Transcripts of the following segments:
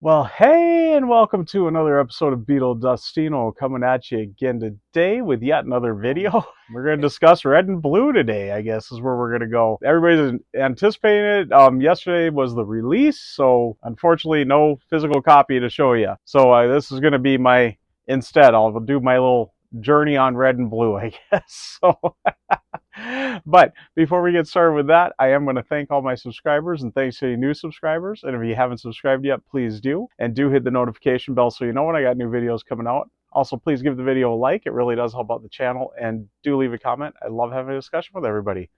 Well, hey, and welcome to another episode of Beetle Dustino coming at you again today with yet another video. We're going to discuss red and blue today, I guess, is where we're going to go. Everybody's anticipating it. Yesterday was the release, so unfortunately, no physical copy to show you. So this is going to be instead, I'll do my little journey on red and blue, I guess. But before we get started with that, I am going to thank all my subscribers and thanks to any new subscribers. And if you haven't subscribed yet, please do. And do hit the notification bell so you know when I got new videos coming out. Also, please give the video a like. It really does help out the channel. And do leave a comment. I love having a discussion with everybody.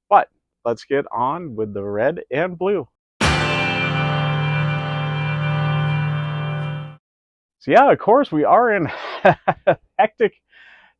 But let's get on with the red and blue. So yeah, of course, we are in hectic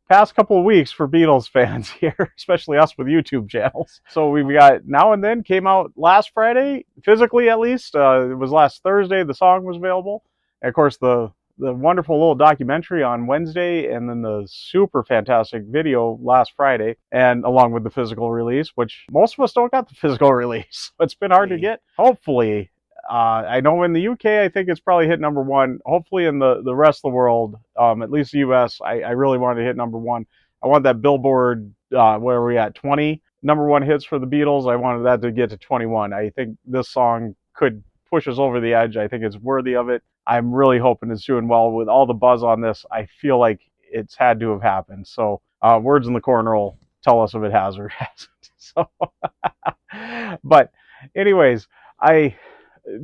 past couple of weeks for Beatles fans here, especially us with YouTube channels. So we've got Now and Then came out last Friday, physically at least. It was last Thursday, the song was available. And of course, the wonderful little documentary on Wednesday, and then the super fantastic video last Friday, and along with the physical release, which most of us don't got the physical release. It's been hard to get. Hopefully, I know in the UK, I think it's probably hit #1. Hopefully in the rest of the world, at least the US, I really wanted to hit #1. I want that Billboard, where are we at, 20 #1 hits for the Beatles. I wanted that to get to 21. I think this song could push us over the edge. I think it's worthy of it. I'm really hoping it's doing well. With all the buzz on this, I feel like it's had to have happened. So words in the corner will tell us if it has or hasn't. So, but anyways, I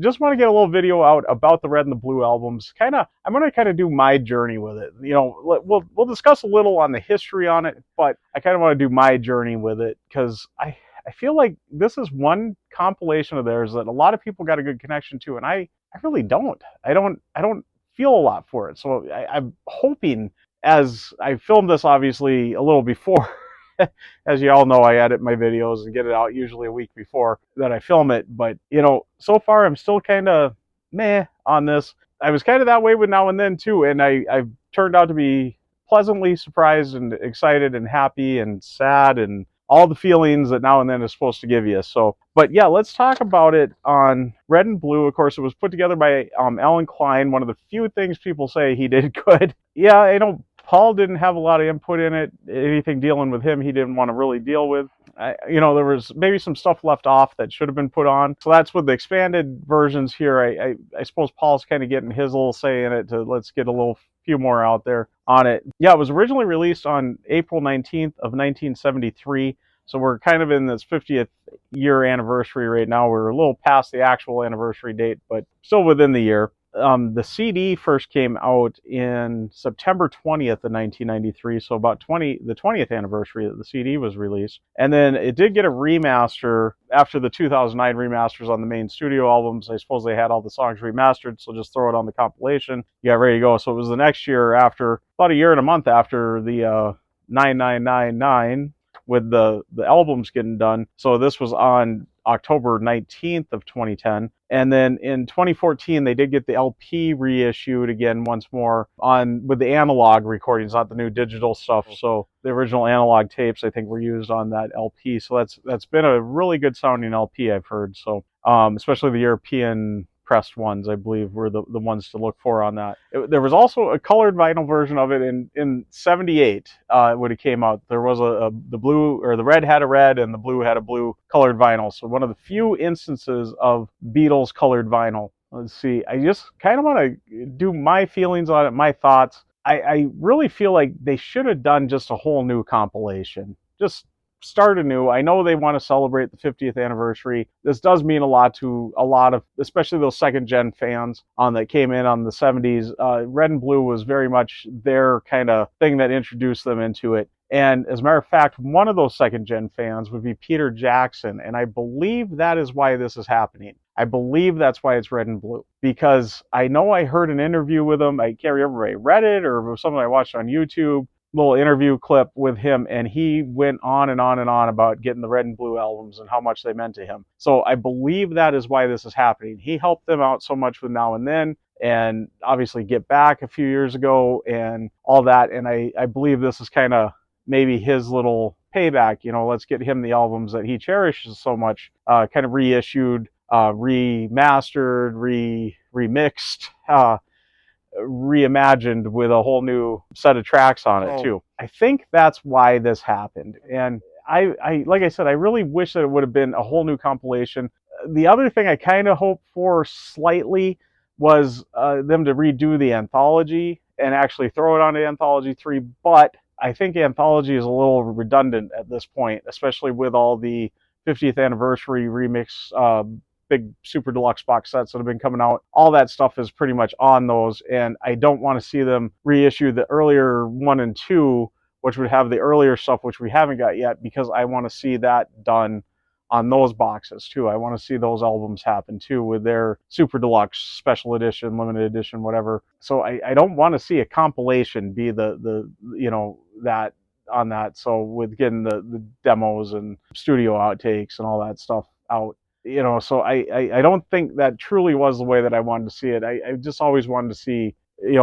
just want to get a little video out about the red and the blue albums. I'm going to do my journey with it. You know, we'll discuss a little on the history on it, but I kind of want to do my journey with it because I feel like this is one compilation of theirs that a lot of people got a good connection to, and I really don't. I don't feel a lot for it. So I'm hoping, as I filmed this obviously a little before. As you all know, I edit my videos and get it out usually a week before that I film it. But, you know, so far I'm still kind of meh on this. I was kind of that way with Now and Then too. And I've turned out to be pleasantly surprised and excited and happy and sad and all the feelings that Now and Then is supposed to give you. So, but yeah, let's talk about it on red and blue. Of course, it was put together by Alan Klein. One of the few things people say he did good. Yeah, I know Paul didn't have a lot of input in it. Anything dealing with him, he didn't want to really deal with. You know, there was maybe some stuff left off that should have been put on. So that's with the expanded versions here. I suppose Paul's kind of getting his little say in it to let's get a few more out there on it. Yeah, it was originally released on April 19th of 1973. So we're kind of in this 50th year anniversary right now. We're a little past the actual anniversary date, but still within the year. The CD first came out in September 20th of 1993, so about the 20th anniversary that the CD was released. And then it did get a remaster after the 2009 remasters on the main studio albums. I suppose they had all the songs remastered, so just throw it on the compilation. You got ready to go. So it was the next year after, about a year and a month after the 9999 with the albums getting done. So this was on October 19th of 2010. And then in 2014, they did get the LP reissued again once more with the analog recordings, not the new digital stuff. So the original analog tapes, I think, were used on that LP. So that's been a really good sounding LP, I've heard. So especially the European pressed ones, I believe, were the ones to look for on that. There was also a colored vinyl version of it in 78 when it came out. There was the blue, or the red had a red and the blue had a blue colored vinyl. So one of the few instances of Beatles colored vinyl. Let's see, I just kind of want to do my feelings on it, my thoughts. I really feel like they should have done just a whole new compilation. Just start anew. I know they want to celebrate the 50th anniversary. This does mean a lot to a lot of, especially those second gen fans that came in on the 70s. Red and blue was very much their kind of thing that introduced them into it. And as a matter of fact, one of those second gen fans would be Peter Jackson. And I believe that is why this is happening. I believe that's why it's red and blue. Because I know I heard an interview with him. I can't remember if I read it or it was something I watched on YouTube. Little interview clip with him, and he went on and on and on about getting the red and blue albums and how much they meant to him. So I believe that is why this is happening. He helped them out so much with Now and Then, and obviously Get Back a few years ago and all that. And I believe this is kind of maybe his little payback. You know, let's get him the albums that he cherishes so much, kind of reissued, remastered, remixed, reimagined with a whole new set of tracks on it too. I think that's why this happened. And I like I said, I really wish that it would have been a whole new compilation. The other thing I kind of hoped for slightly was them to redo the anthology and actually throw it onto Anthology 3, but I think Anthology is a little redundant at this point, especially with all the 50th anniversary remix big super deluxe box sets that have been coming out. All that stuff is pretty much on those, and I don't want to see them reissue the earlier 1 and 2, which would have the earlier stuff, which we haven't got yet, because I want to see that done on those boxes too. I want to see those albums happen too with their super deluxe, special edition, limited edition, whatever. So I don't want to see a compilation be the that on that. So with getting the demos and studio outtakes and all that stuff out, so I don't think that truly was the way that I wanted to see it. I just always wanted to see,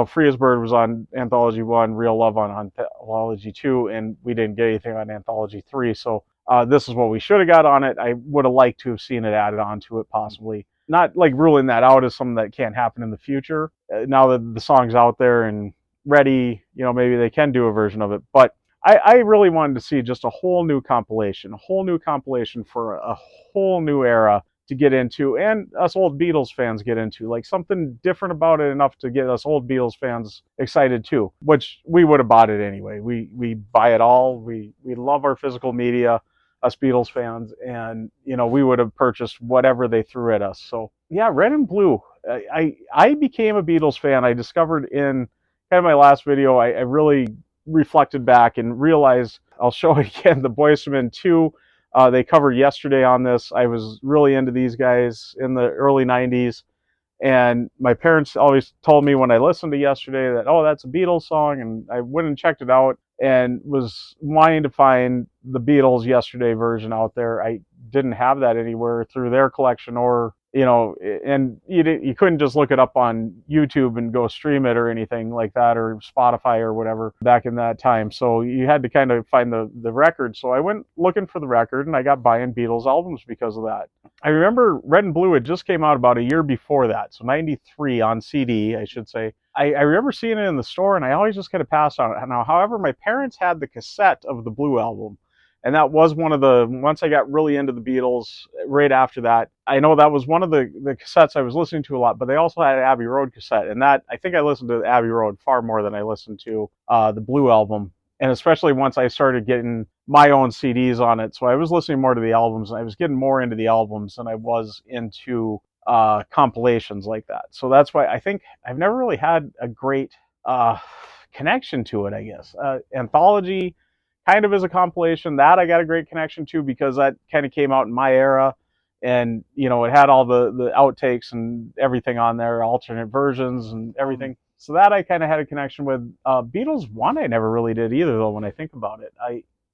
Free as Bird was on Anthology 1, Real Love on Anthology 2, and we didn't get anything on Anthology 3. So this is what we should have got on it. I would have liked to have seen it added onto it, possibly. Not like ruling that out as something that can't happen in the future. Now that the song's out there and ready, maybe they can do a version of it. But I really wanted to see just a whole new compilation for a whole new era to get into, and us old Beatles fans get into, like something different about it enough to get us old Beatles fans excited too, which we would have bought it anyway. We buy it all. We love our physical media, us Beatles fans, and we would have purchased whatever they threw at us. So yeah, Red and Blue. I became a Beatles fan. I discovered in kind of my last video, I really reflected back and realized, I'll show it again, the Boyz II Men 2, they covered Yesterday on this. I was really into these guys in the early 90s, and my parents always told me when I listened to Yesterday that, oh, that's a Beatles song, and I went and checked it out and was wanting to find the Beatles Yesterday version out there. I didn't have that anywhere through their collection, or and you couldn't just look it up on YouTube and go stream it or anything like that, or Spotify or whatever back in that time. So you had to kind of find the record. So I went looking for the record, and I got buying Beatles albums because of that. I remember Red and Blue had just came out about a year before that, so 93 on CD, I should say. I remember seeing it in the store, and I always just kind of passed on it. Now, however, my parents had the cassette of the Blue album. And that was one of once I got really into the Beatles, right after that, I know that was one of the cassettes I was listening to a lot, but they also had an Abbey Road cassette. And that, I think I listened to Abbey Road far more than I listened to the Blue album. And especially once I started getting my own CDs on it. So I was listening more to the albums, and I was getting more into the albums than I was into compilations like that. So that's why I think I've never really had a great connection to it, I guess. Anthology kind of is a compilation that I got a great connection to, because that kind of came out in my era, and it had all the outtakes and everything on there, alternate versions and everything. So that I kind of had a connection with. Beatles 1 I never really did either, though, when I think about it.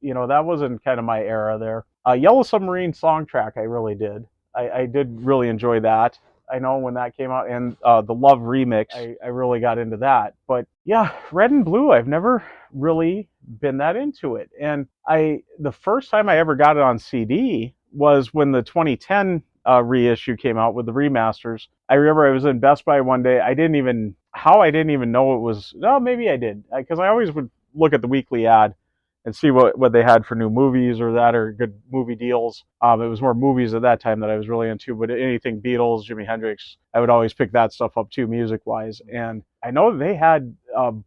That wasn't kind of my era there. Yellow Submarine song track I really did. I did really enjoy that. I know when that came out, and the Love remix, I really got into that. But yeah, Red and Blue, I've never really been that into it. And the first time I ever got it on CD was when the 2010 reissue came out with the remasters. I remember I was in Best Buy one day. I didn't even know it was, no, maybe I did, because I always would look at the weekly ad and see what they had for new movies or good movie deals. It was more movies at that time that I was really into, but anything Beatles, Jimi Hendrix, I would always pick that stuff up too, music-wise. And I know they had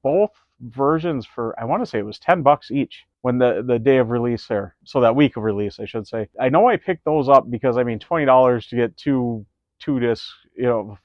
both versions for, I want to say it was $10 each when the day of release there. So that week of release, I should say. I know I picked those up because, $20 to get two discs,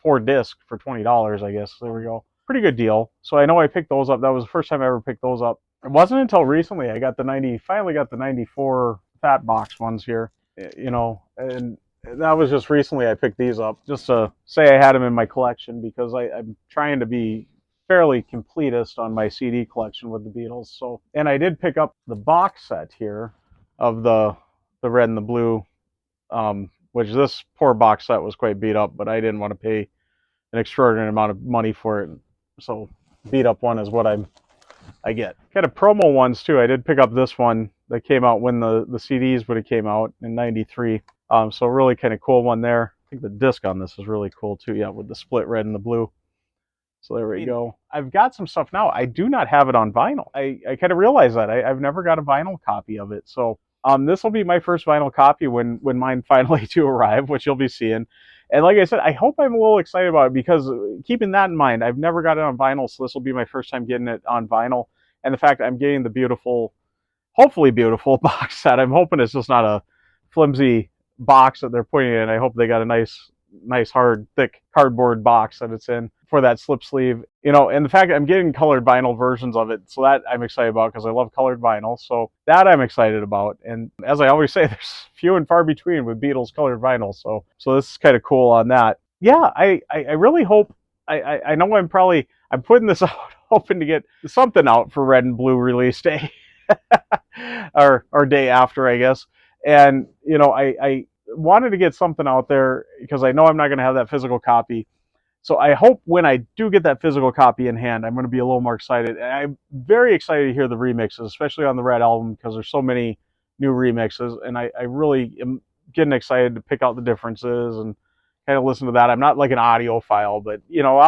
4 discs for $20, I guess. There we go. Pretty good deal. So I know I picked those up. That was the first time I ever picked those up. It wasn't until recently I got finally got the 94 fat box ones here, and that was just recently I picked these up, just to say I had them in my collection, because I'm trying to be fairly completist on my CD collection with the Beatles. So, and I did pick up the box set here of the Red and the Blue, which this poor box set was quite beat up, but I didn't want to pay an extraordinary amount of money for it. So beat up one is what I get. Kind of promo ones too. I did pick up this one that came out when the CDs would have came out in 93. So really kind of cool one there. think the disc on this is really cool too. Yeah, with the split red and the blue. So there we go. I've got some stuff now. I do not have it on vinyl. I kind of realized that. I've never got a vinyl copy of it. So this will be my first vinyl copy when mine finally do arrive, which you'll be seeing. And like I said, I hope I'm a little excited about it because keeping that in mind, I've never got it on vinyl, so this will be my first time getting it on vinyl. And the fact that I'm getting the beautiful, hopefully beautiful box set. I'm hoping it's just not a flimsy box that they're putting in. I hope they got a nice hard thick cardboard box that it's in for that slip sleeve, you know. And the fact that I'm getting colored vinyl versions of it, so that I'm excited about because I love colored vinyl, so that I'm excited about. And as I always say, there's few and far between with Beatles colored vinyl, so this is kind of cool on that. Yeah, I really hope, I know I'm putting this out hoping to get something out for Red and Blue release day or day after, I guess. And you know, I wanted to get something out there because I know I'm not going to have that physical copy. So I hope when I do get that physical copy in hand, I'm going to be a little more excited. And I'm very excited to hear the remixes, especially on the Red album, because there's so many new remixes. And I really am getting excited to pick out the differences and kind of listen to that. I'm not like an audiophile, but you know,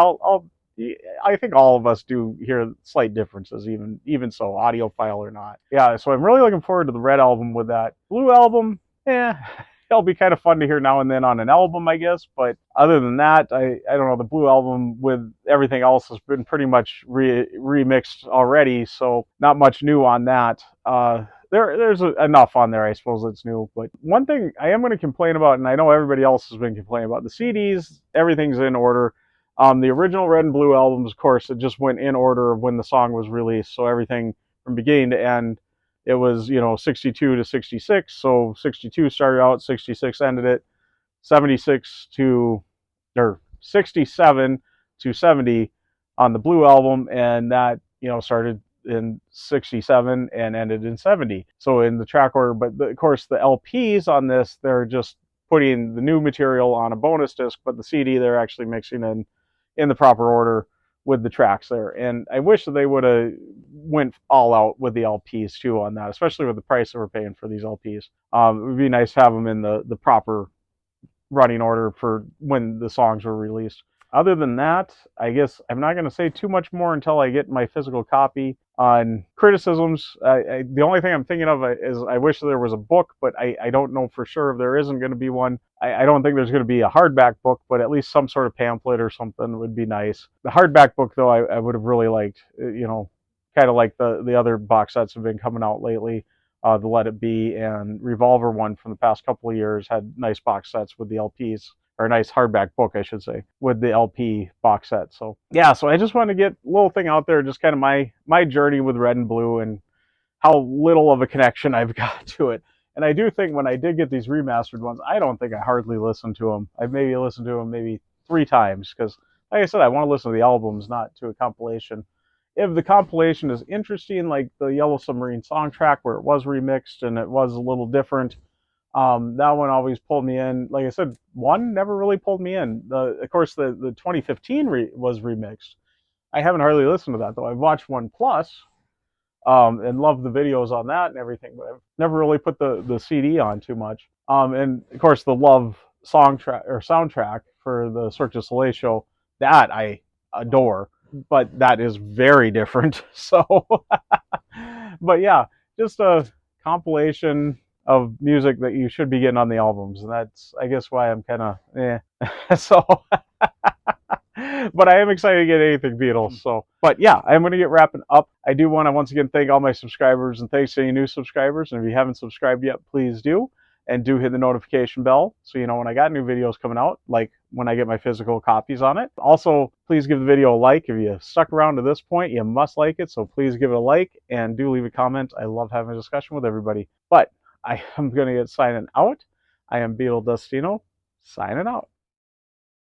I think all of us do hear slight differences, even so, audiophile or not. Yeah, so I'm really looking forward to the Red album with that. Blue album, it'll be kind of fun to hear now and then on an album, I guess. But other than that, I don't know. The Blue album with everything else has been pretty much remixed already, so not much new on that. There's enough on there, I suppose, that's new. But one thing I am going to complain about, and I know everybody else has been complaining about, the CDs, everything's in order. The original Red and Blue albums, of course, it just went in order of when the song was released, so everything from beginning to end, it was, you know, 62 to 66. So 62 started out, 66 ended it, 76 to, or 67 to 70 on the Blue album, and that, you know, started in 67 and ended in 70. So in the track order, but of course the LPs on this, they're just putting the new material on a bonus disc, but the CD they're actually mixing in the proper order with the tracks there. And I wish that they would have went all out with the LPs too on that, especially with the price that we're paying for these LPs. It would be nice to have them in the proper running order for when the songs were released. Other than that, I guess I'm not going to say too much more until I get my physical copy. On criticisms, the only thing I'm thinking of is I wish there was a book, but I don't know for sure if there isn't going to be one. I don't think there's going to be a hardback book, but at least some sort of pamphlet or something would be nice. The hardback book, though, I would have really liked, you know, kind of like the other box sets have been coming out lately. The Let It Be and Revolver one from the past couple of years had nice box sets with the LPs, or a nice hardback book, I should say, with the LP box set. So yeah, so I just wanted to get a little thing out there, just kind of my journey with Red and Blue and how little of a connection I've got to it. And I do think when I did get these remastered ones, I don't think I hardly listened to them. I've maybe listened to them maybe 3 times because, like I said, I want to listen to the albums, not to a compilation. If the compilation is interesting, like the Yellow Submarine song track where it was remixed and it was a little different, that one always pulled me in. Like I said, one never really pulled me in. Of course, the 2015 was remixed. I haven't hardly listened to that though. I've watched One Plus, and loved the videos on that and everything, but I've never really put the CD on too much. And of course, the Love soundtrack for the Cirque du Soleil show, that I adore, but that is very different. So, but yeah, just a compilation of music that you should be getting on the albums, and that's, I guess, why I'm kind of so. But I am excited to get anything Beatles. So, but yeah, I'm going to get wrapping up. I do want to once again thank all my subscribers, and thanks to any new subscribers. And if you haven't subscribed yet, please do. And do hit the notification bell so you know when I got new videos coming out, like when I get my physical copies on it. Also, please give the video a like. If you stuck around to this point, you must like it. So please give it a like and do leave a comment. I love having a discussion with everybody. But I am going to get signing out. I am Beatle Dustino, signing out.